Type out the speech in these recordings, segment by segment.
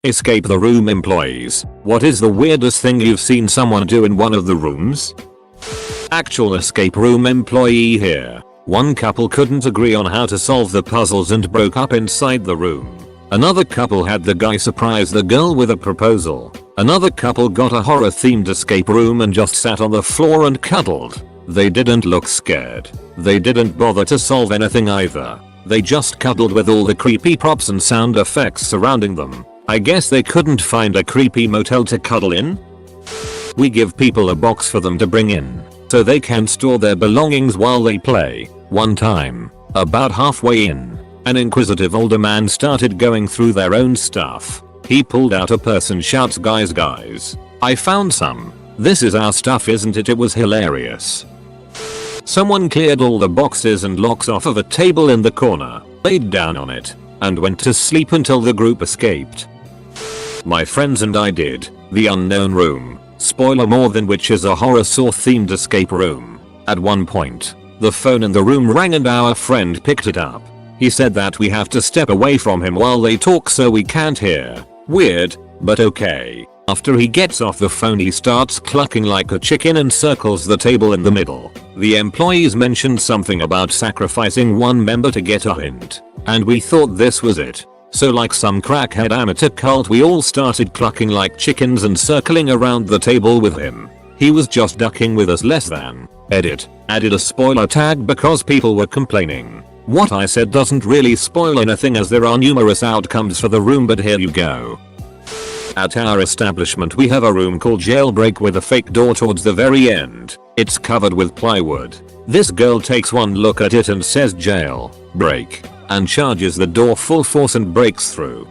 Escape the room employees. What is the weirdest thing you've seen someone do in one of the rooms? Actual escape room employee here. One couple couldn't agree on how to solve the puzzles and broke up inside the room. Another couple had the guy surprise the girl with a proposal. Another couple got a horror themed escape room and just sat on the floor and cuddled. They didn't look scared. They didn't bother to solve anything either. They just cuddled with all the creepy props and sound effects surrounding them. I guess they couldn't find a creepy motel to cuddle in? We give people a box for them to bring in, so they can store their belongings while they play. One time, about halfway in, an inquisitive older man started going through their own stuff. He pulled out a purse and shouts, guys, I found some. This is our stuff, isn't it? It was hilarious. Someone cleared all the boxes and locks off of a table in the corner, laid down on it, and went to sleep until the group escaped. My friends and I did The Unknown Room. Spoiler more than which is a horror saw themed escape room. At one point, the phone in the room rang and our friend picked it up. He said that we have to step away from him while they talk so we can't hear. Weird, but okay. After he gets off the phone he starts clucking like a chicken and circles the table in the middle. The employees mentioned something about sacrificing one member to get a hint, and we thought this was it. So like some crackhead amateur cult we all started clucking like chickens and circling around the table with him. He was just ducking with us less than. Edit. Added a spoiler tag because people were complaining. What I said doesn't really spoil anything as there are numerous outcomes for the room, but here you go. At our establishment we have a room called Jailbreak with a fake door towards the very end. It's covered with plywood. This girl takes one look at it and says jail, break, and charges the door full force and breaks through.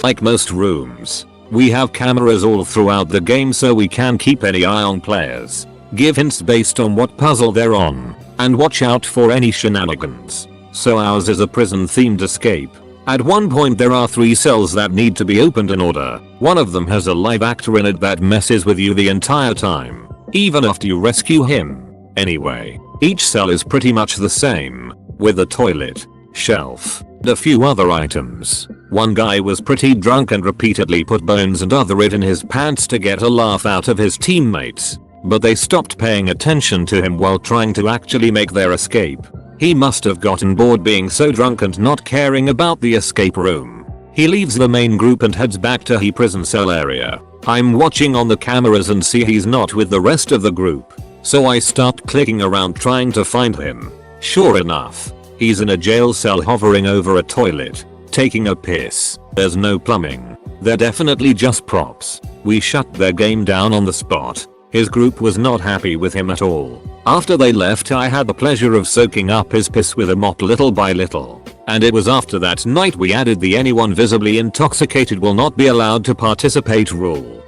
Like most rooms, we have cameras all throughout the game so we can keep any eye on players, give hints based on what puzzle they're on, and watch out for any shenanigans. So ours is a prison themed escape. At one point there are 3 cells that need to be opened in order. One of them has a live actor in it that messes with you the entire time, even after you rescue him. Anyway, each cell is pretty much the same, with a toilet, shelf, and a few other items. One guy was pretty drunk and repeatedly put bones and other it in his pants to get a laugh out of his teammates, but they stopped paying attention to him while trying to actually make their escape. He must have gotten bored being so drunk and not caring about the escape room. He leaves the main group and heads back to his prison cell area. I'm watching on the cameras and see he's not with the rest of the group, so I start clicking around trying to find him. Sure enough, he's in a jail cell hovering over a toilet, taking a piss. There's no plumbing. They're definitely just props. We shut their game down on the spot. His group was not happy with him at all. After they left I had the pleasure of soaking up his piss with a mop little by little. And it was after that night we added the anyone visibly intoxicated will not be allowed to participate rule.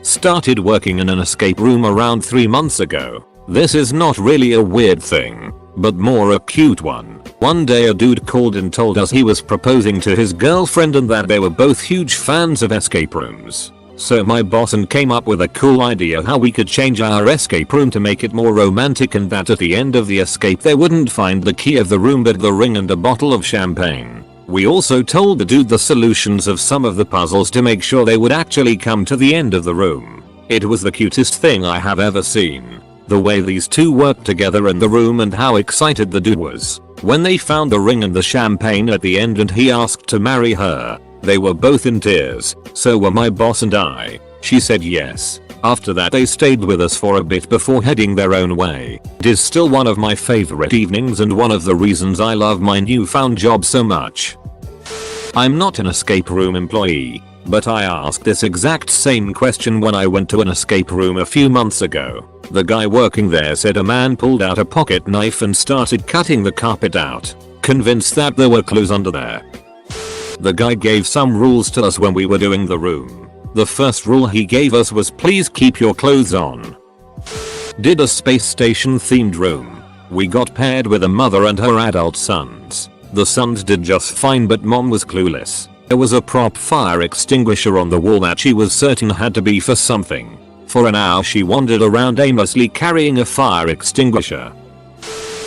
Started working in an escape room around 3 months ago. This is not really a weird thing, but more a cute one. One day a dude called and told us he was proposing to his girlfriend and that they were both huge fans of escape rooms. So my boss and came up with a cool idea how we could change our escape room to make it more romantic, and that at the end of the escape they wouldn't find the key of the room but the ring and a bottle of champagne. We also told the dude the solutions of some of the puzzles to make sure they would actually come to the end of the room. It was the cutest thing I have ever seen. The way these two worked together in the room and how excited the dude was when they found the ring and the champagne at the end and he asked to marry her. They were both in tears, so were my boss and I. She said yes. After that they stayed with us for a bit before heading their own way. It is still one of my favorite evenings and one of the reasons I love my newfound job so much. I'm not an escape room employee, but I asked this exact same question when I went to an escape room a few months ago. The guy working there said a man pulled out a pocket knife and started cutting the carpet out, convinced that there were clues under there. The guy gave some rules to us when we were doing the room. The first rule he gave us was please keep your clothes on. Did a space station themed room. We got paired with a mother and her adult sons. The sons did just fine but mom was clueless. There was a prop fire extinguisher on the wall that she was certain had to be for something. For an hour she wandered around aimlessly carrying a fire extinguisher.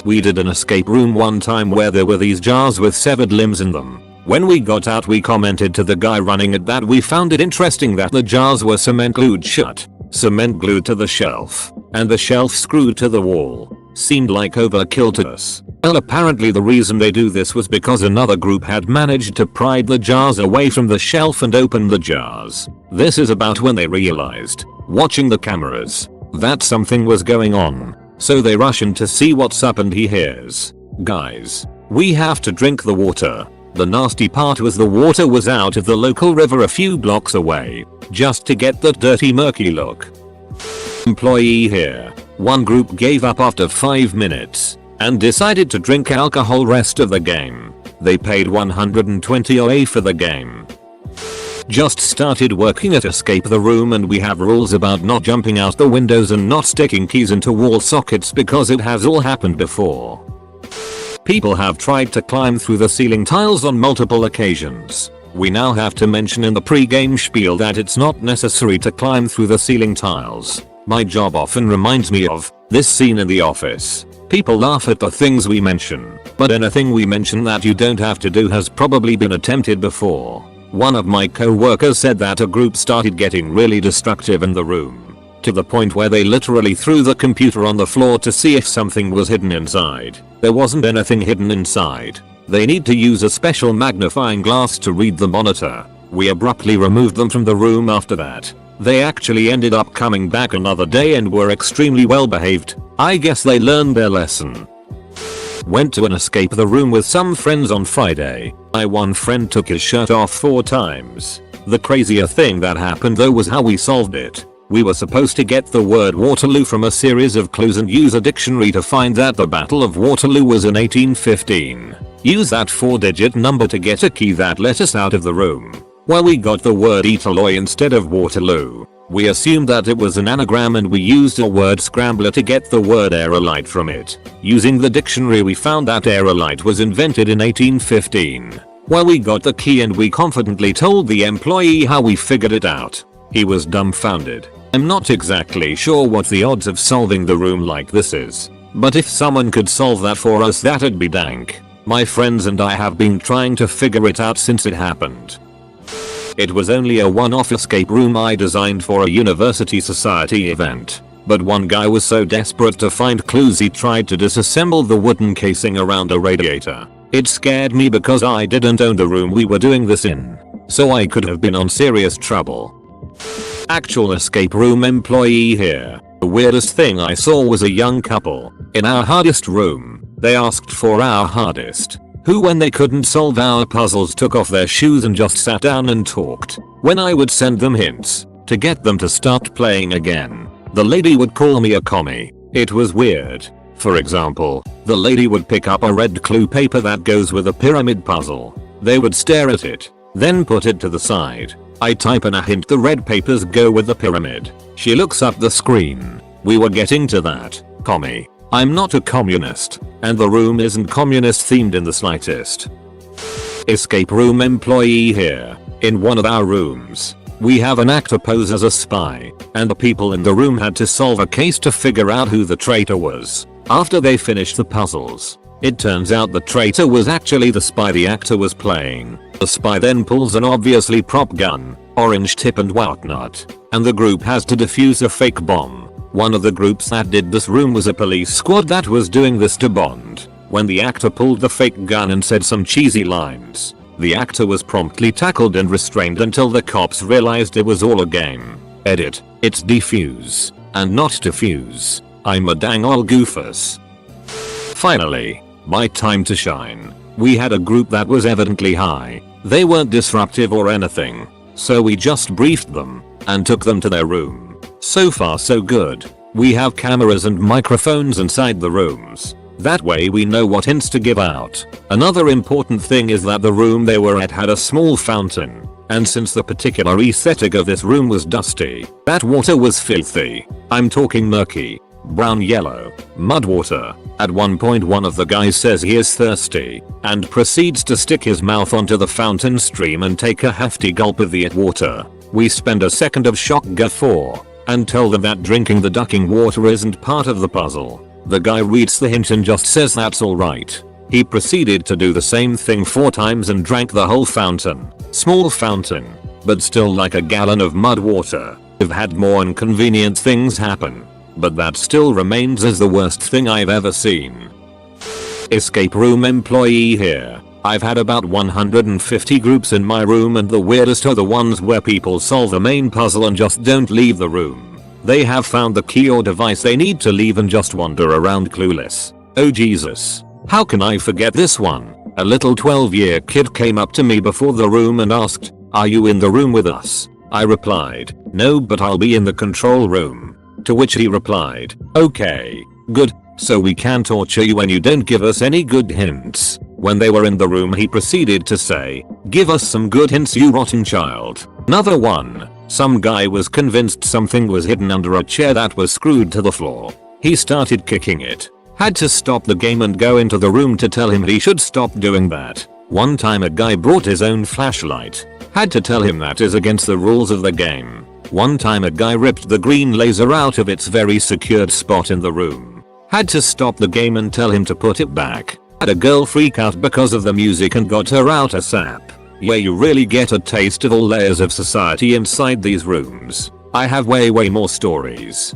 We did an escape room one time where there were these jars with severed limbs in them. When we got out we commented to the guy running it that we found it interesting that the jars were cement glued shut. Cement glued to the shelf. And the shelf screwed to the wall. Seemed like overkill to us. Well, apparently the reason they do this was because another group had managed to pry the jars away from the shelf and open the jars. This is about when they realized, watching the cameras, that something was going on. So they rush in to see what's up and he hears, "Guys, we have to drink the water." The nasty part was the water was out of the local river a few blocks away, just to get that dirty murky look. Employee here. One group gave up after 5 minutes and decided to drink alcohol rest of the game. They paid 120 OA for the game. Just started working at Escape the Room and we have rules about not jumping out the windows and not sticking keys into wall sockets because it has all happened before. People have tried to climb through the ceiling tiles on multiple occasions. We now have to mention in the pre-game spiel that it's not necessary to climb through the ceiling tiles. My job often reminds me of this scene in The Office. People laugh at the things we mention, but anything we mention that you don't have to do has probably been attempted before. One of my co-workers said that a group started getting really destructive in the room, to the point where they literally threw the computer on the floor to see if something was hidden inside. There wasn't anything hidden inside. They need to use a special magnifying glass to read the monitor. We abruptly removed them from the room after that. They actually ended up coming back another day and were extremely well behaved. I guess they learned their lesson. Went to an Escape the Room with some friends on Friday. My one friend took his shirt off 4 times. The crazier thing that happened though was how we solved it. We were supposed to get the word Waterloo from a series of clues and use a dictionary to find that the Battle of Waterloo was in 1815. Use that 4-digit number to get a key that let us out of the room. Well, we got the word Eterloy instead of Waterloo. We assumed that it was an anagram and we used a word scrambler to get the word aerolite from it. Using the dictionary we found that aerolite was invented in 1815. Well, we got the key and we confidently told the employee how we figured it out. He was dumbfounded. I'm not exactly sure what the odds of solving the room like this is, but if someone could solve that for us that'd be dank. My friends and I have been trying to figure it out since it happened. It was only a one-off escape room I designed for a university society event, but one guy was so desperate to find clues he tried to disassemble the wooden casing around a radiator. It scared me because I didn't own the room we were doing this in, so I could have been on serious trouble. Actual escape room employee here. The weirdest thing I saw was a young couple in our hardest room. They asked for our hardest, who when they couldn't solve our puzzles took off their shoes and just sat down and talked. When I would send them hints to get them to start playing again, the lady would call me a commie. It was weird. For example, the lady would pick up a red clue paper that goes with a pyramid puzzle. They would stare at it, then put it to the side. I type in a hint, the red papers go with the pyramid. She looks up the screen. We were getting to that. Commie. I'm not a communist, and the room isn't communist themed in the slightest. Escape room employee here. In one of our rooms, we have an actor pose as a spy, and the people in the room had to solve a case to figure out who the traitor was. After they finished the puzzles, it turns out the traitor was actually the spy the actor was playing. The spy then pulls an obviously prop gun, orange tip and whatnot, and the group has to defuse a fake bomb. One of the groups that did this room was a police squad that was doing this to Bond. When the actor pulled the fake gun and said some cheesy lines, the actor was promptly tackled and restrained until the cops realized it was all a game. Edit. It's defuse, and not defuse. I'm a dang ol' goofus. Finally, my time to shine. We had a group that was evidently high. They weren't disruptive or anything, so we just briefed them and took them to their room. So far so good. We have cameras and microphones inside the rooms. That way we know what hints to give out. Another important thing is that the room they were at had a small fountain, and since the particular aesthetic of this room was dusty, that water was filthy. I'm talking murky, brown yellow, mud water. At one point one of the guys says he is thirsty, and proceeds to stick his mouth onto the fountain stream and take a hefty gulp of the water. We spend a second of shock guffaw, and tell them that drinking the ducking water isn't part of the puzzle. The guy reads the hint and just says that's alright. He proceeded to do the same thing 4 times and drank the whole fountain. Small fountain, but still like a gallon of mud water. I've had more inconvenient things happen, but that still remains as the worst thing I've ever seen. Escape room employee here. I've had about 150 groups in my room, and the weirdest are the ones where people solve the main puzzle and just don't leave the room. They have found the key or device they need to leave and just wander around clueless. Oh Jesus. How can I forget this one? A little 12-year kid came up to me before the room and asked, "Are you in the room with us?" I replied, "No, but I'll be in the control room." To which he replied, "Okay, good, so we can torture you when you don't give us any good hints." When they were in the room, he proceeded to say, "Give us some good hints, you rotten child." Another one. Some guy was convinced something was hidden under a chair that was screwed to the floor. He started kicking it. Had to stop the game and go into the room to tell him he should stop doing that. One time a guy brought his own flashlight. Had to tell him that is against the rules of the game. One time a guy ripped the green laser out of its very secured spot in the room. Had to stop the game and tell him to put it back. Had a girl freak out because of the music and got her out ASAP. Yeah, you really get a taste of all layers of society inside these rooms. I have way more stories.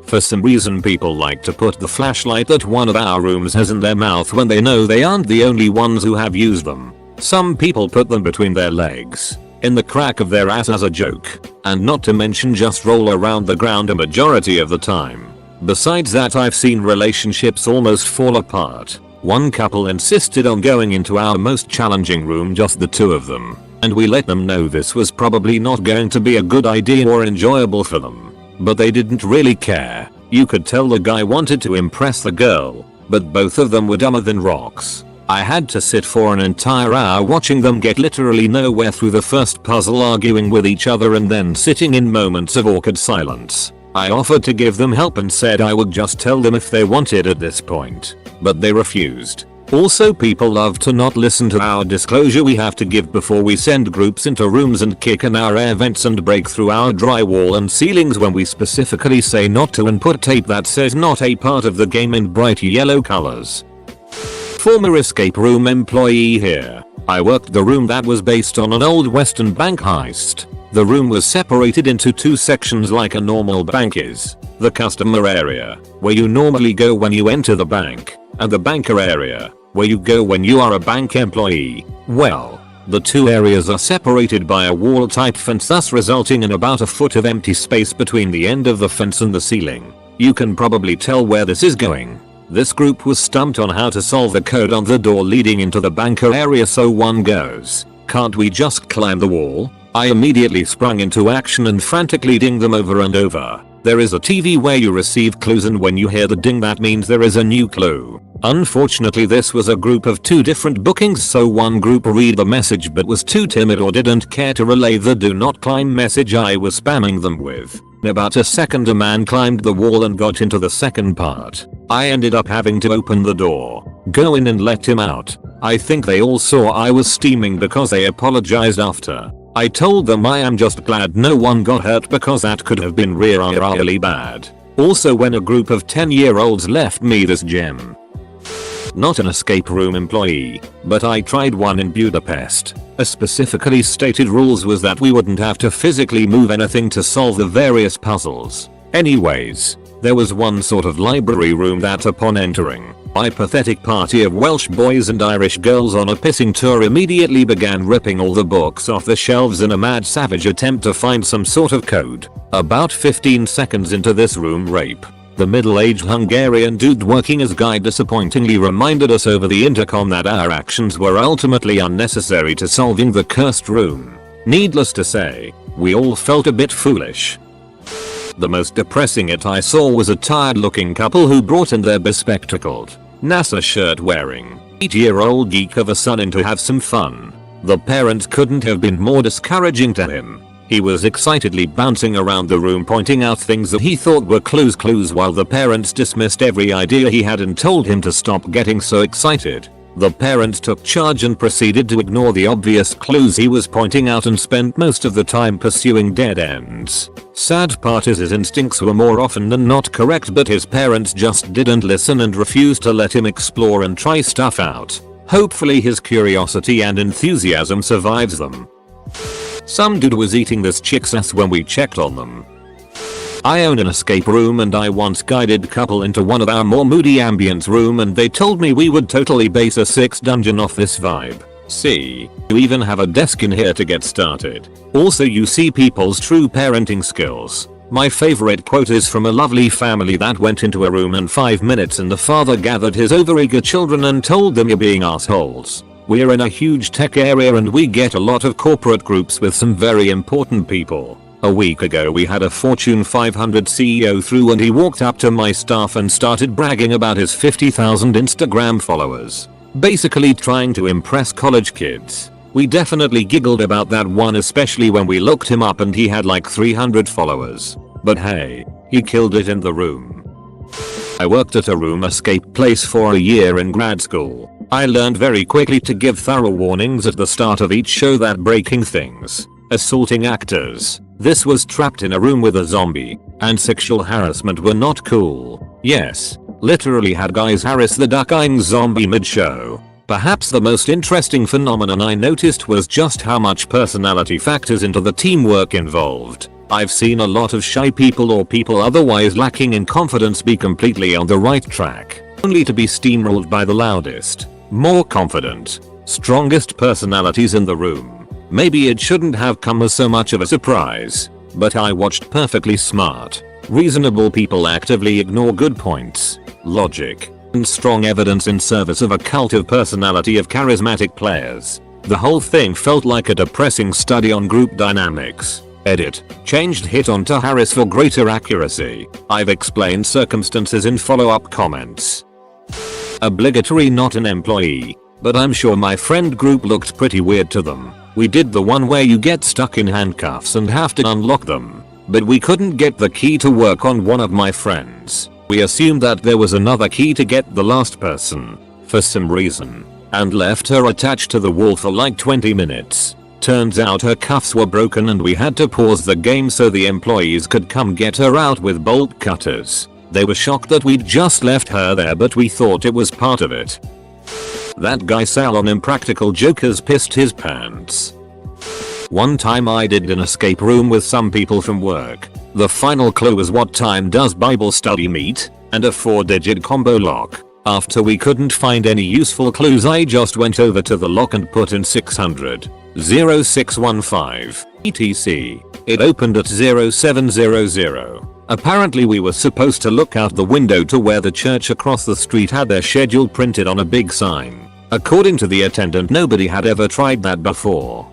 For some reason people like to put the flashlight that one of our rooms has in their mouth when they know they aren't the only ones who have used them. Some people put them between their legs, in the crack of their ass as a joke, and not to mention just roll around the ground a majority of the time. Besides that, I've seen relationships almost fall apart. One couple insisted on going into our most challenging room, just the two of them, and we let them know this was probably not going to be a good idea or enjoyable for them. But they didn't really care. You could tell the guy wanted to impress the girl, but both of them were dumber than rocks. I had to sit for an entire hour watching them get literally nowhere through the first puzzle, arguing with each other and then sitting in moments of awkward silence. I offered to give them help and said I would just tell them if they wanted at this point, but they refused. Also, people love to not listen to our disclosure we have to give before we send groups into rooms and kick in our air vents and break through our drywall and ceilings when we specifically say not to, and put tape that says not a part of the game in bright yellow colors. Former escape room employee here. I worked the room that was based on an old Western bank heist. The room was separated into 2 sections like a normal bank is. The customer area, where you normally go when you enter the bank, and the banker area, where you go when you are a bank employee. Well, the 2 areas are separated by a wall type fence, thus resulting in about a foot of empty space between the end of the fence and the ceiling. You can probably tell where this is going. This group was stumped on how to solve the code on the door leading into the banker area, so one goes, "Can't we just climb the wall?" I immediately sprung into action and frantically dinged them over and over. There is a TV where you receive clues, and when you hear the ding that means there is a new clue. Unfortunately, this was a group of 2 different bookings, so one group read the message but was too timid or didn't care to relay the do not climb message I was spamming them with. In about a second a man climbed the wall and got into the second part. I ended up having to open the door, go in and let him out. I think they all saw I was steaming because they apologized after. I told them I am just glad no one got hurt because that could have been really bad. Also, when a group of 10-year-olds left me this gem. Not an escape room employee, but I tried one in Budapest. A specifically stated rules was that we wouldn't have to physically move anything to solve the various puzzles. Anyways, there was one sort of library room that upon entering, my pathetic party of Welsh boys and Irish girls on a pissing tour immediately began ripping all the books off the shelves in a mad savage attempt to find some sort of code. About 15 seconds into this room rape, the middle-aged Hungarian dude working as guide disappointingly reminded us over the intercom that our actions were ultimately unnecessary to solving the cursed room. Needless to say, we all felt a bit foolish. The most depressing it I saw was a tired-looking couple who brought in their bespectacled, NASA shirt-wearing, 8-year-old geek of a son in to have some fun. The parents couldn't have been more discouraging to him. He was excitedly bouncing around the room pointing out things that he thought were clues while the parents dismissed every idea he had and told him to stop getting so excited. The parents took charge and proceeded to ignore the obvious clues he was pointing out and spent most of the time pursuing dead ends. Sad part is his instincts were more often than not correct, but his parents just didn't listen and refused to let him explore and try stuff out. Hopefully his curiosity and enthusiasm survives them. Some dude was eating this chick's ass when we checked on them. I own an escape room and I once guided couple into one of our more moody ambience room and they told me we would totally base a 6th dungeon off this vibe. See, you even have a desk in here to get started. Also you see people's true parenting skills. My favorite quote is from a lovely family that went into a room in 5 minutes and the father gathered his overeager children and told them you're being assholes. We're in a huge tech area and we get a lot of corporate groups with some very important people. A week ago we had a Fortune 500 CEO through and he walked up to my staff and started bragging about his 50,000 Instagram followers. Basically trying to impress college kids. We definitely giggled about that one, especially when we looked him up and he had like 300 followers. But hey, he killed it in the room. I worked at a room escape place for a year in grad school. I learned very quickly to give thorough warnings at the start of each show that breaking things, assaulting actors, this was trapped in a room with a zombie, and sexual harassment were not cool. Yes, literally had guys harass the duck-eyeing zombie mid-show. Perhaps the most interesting phenomenon I noticed was just how much personality factors into the teamwork involved. I've seen a lot of shy people or people otherwise lacking in confidence be completely on the right track, only to be steamrolled by the loudest, more confident, strongest personalities in the room. Maybe it shouldn't have come as so much of a surprise, but I watched perfectly smart, reasonable people actively ignore good points, logic, and strong evidence in service of a cult of personality of charismatic players. The whole thing felt like a depressing study on group dynamics. Edit. Changed hit on to Harris for greater accuracy. I've explained circumstances in follow-up comments. Obligatory not an employee, but I'm sure my friend group looked pretty weird to them. We did the one where you get stuck in handcuffs and have to unlock them, but we couldn't get the key to work on one of my friends. We assumed that there was another key to get the last person, for some reason, and left her attached to the wall for like 20 minutes. Turns out her cuffs were broken and we had to pause the game so the employees could come get her out with bolt cutters. They were shocked that we'd just left her there, but we thought it was part of it. That guy Sal on Impractical Jokers pissed his pants. One time I did an escape room with some people from work. The final clue was what time does Bible study meet, and a 4-digit combo lock. After we couldn't find any useful clues I just went over to the lock and put in 600. 0615 etc. It opened at 0700. Apparently we were supposed to look out the window to where the church across the street had their schedule printed on a big sign. According to the attendant, nobody had ever tried that before.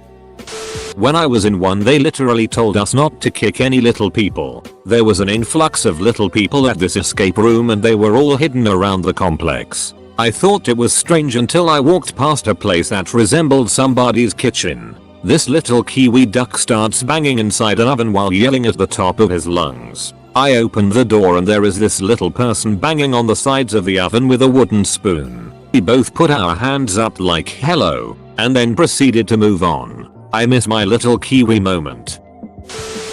When I was in one, they literally told us not to kick any little people. There was an influx of little people at this escape room and they were all hidden around the complex. I thought it was strange until I walked past a place that resembled somebody's kitchen. This little Kiwi duck starts banging inside an oven while yelling at the top of his lungs. I opened the door and there is this little person banging on the sides of the oven with a wooden spoon. We both put our hands up like hello, and then proceeded to move on. I miss my little Kiwi moment.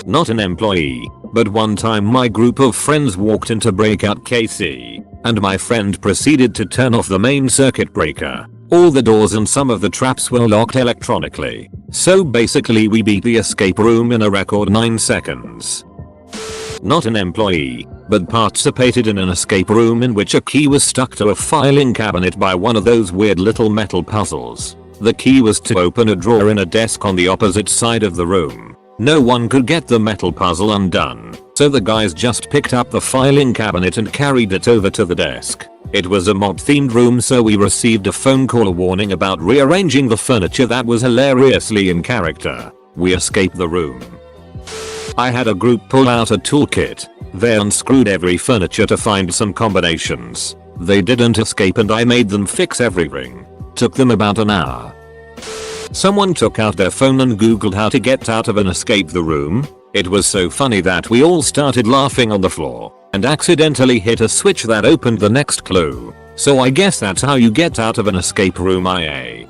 Not an employee, but one time my group of friends walked into Breakout KC, and my friend proceeded to turn off the main circuit breaker. All the doors and some of the traps were locked electronically. So basically we beat the escape room in a record 9 seconds. Not an employee, but participated in an escape room in which a key was stuck to a filing cabinet by one of those weird little metal puzzles. The key was to open a drawer in a desk on the opposite side of the room. No one could get the metal puzzle undone, so the guys just picked up the filing cabinet and carried it over to the desk. It was a mob-themed room, so we received a phone call warning about rearranging the furniture that was hilariously in character. We escaped the room. I had a group pull out a toolkit. They unscrewed every furniture to find some combinations. They didn't escape and I made them fix everything. Took them about an hour. Someone took out their phone and googled how to get out of and escape the room. It was so funny that we all started laughing on the floor and accidentally hit a switch that opened the next clue. So I guess that's how you get out of an escape room, IA.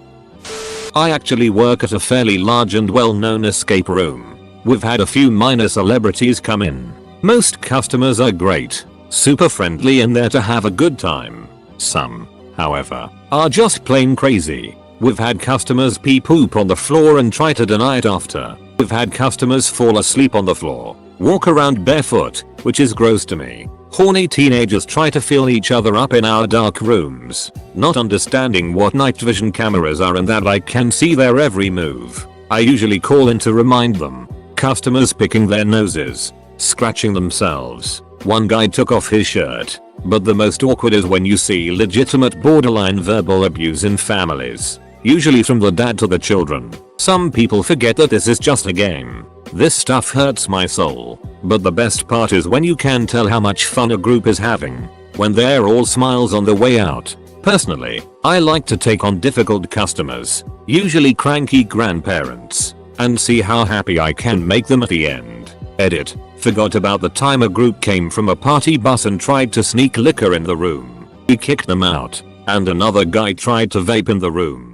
I actually work at a fairly large and well-known escape room. We've had a few minor celebrities come in. Most customers are great, super friendly and there to have a good time. Some, however, are just plain crazy. We've had customers pee poop on the floor and try to deny it after. We've had customers fall asleep on the floor, walk around barefoot, which is gross to me. Horny teenagers try to feel each other up in our dark rooms, not understanding what night vision cameras are and that I can see their every move. I usually call in to remind them. Customers picking their noses, scratching themselves. One guy took off his shirt. But the most awkward is when you see legitimate borderline verbal abuse in families. Usually from the dad to the children. Some people forget that this is just a game. This stuff hurts my soul. But the best part is when you can tell how much fun a group is having. When they're all smiles on the way out. Personally, I like to take on difficult customers, usually cranky grandparents, and see how happy I can make them at the end. Edit. Forgot about the time a group came from a party bus and tried to sneak liquor in the room. We kicked them out, and another guy tried to vape in the room.